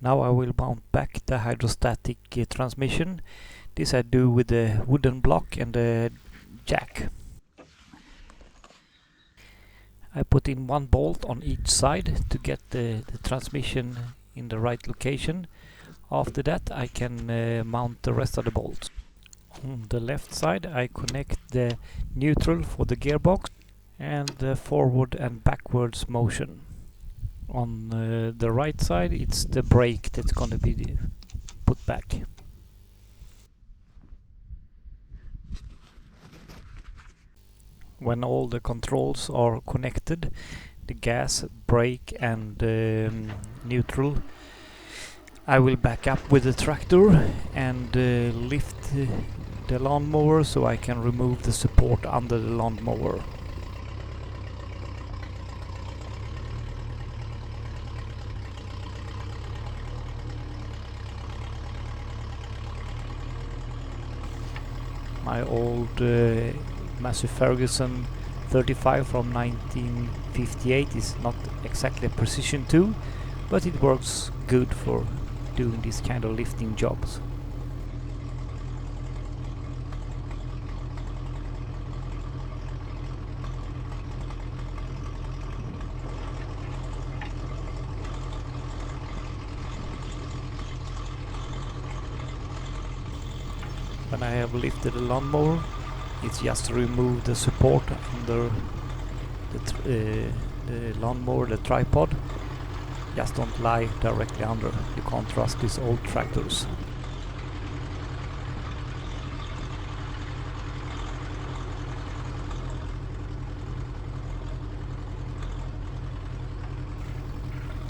Now I will mount back the hydrostatic transmission. This I do with the wooden block and the jack. I put in one bolt on each side to get the transmission in the right location. After that I can mount the rest of the bolts. On the left side I connect the neutral for the gearbox and the forward and backwards motion. On the right side it's the brake that's going to be put back. When all the controls are connected, the gas, brake and neutral, I will back up with the tractor and lift the lawnmower so I can remove the support under the lawnmower. My old massy Ferguson 35 from 1958 is not exactly a precision tool, but it works good for doing this kind of lifting jobs. When I have lifted the lawnmower, it's just to remove the support under the lawnmower, the tripod. Just don't lie directly under. You can't trust these old tractors.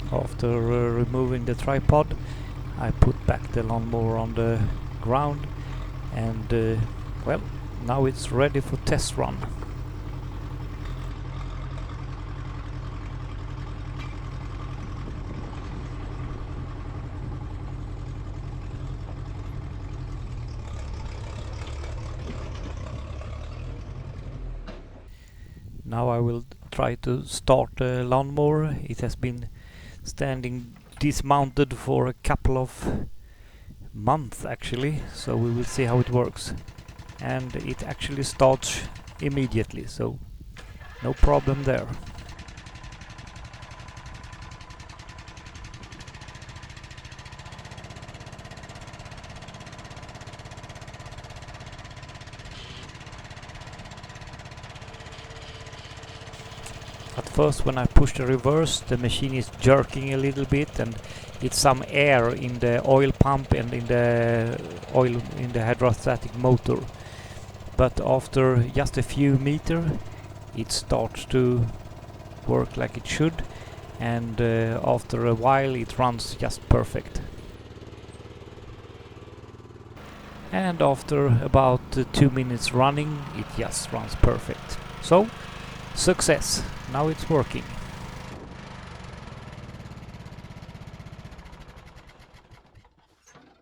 After removing the tripod, I put back the lawnmower on the ground and well, now it's ready for test run. Now I will try to start the lawnmower. It has been standing dismounted for a couple of months actually, so we will see how it works. And it actually starts immediately, so no problem there. At first when I push the reverse, the machine is jerking a little bit and it's some air in the oil pump and in the oil in the hydrostatic motor. But after just a few meters it starts to work like it should, and after a while it runs just perfect. And after about 2 minutes running it just runs perfect. So, success! Now it's working.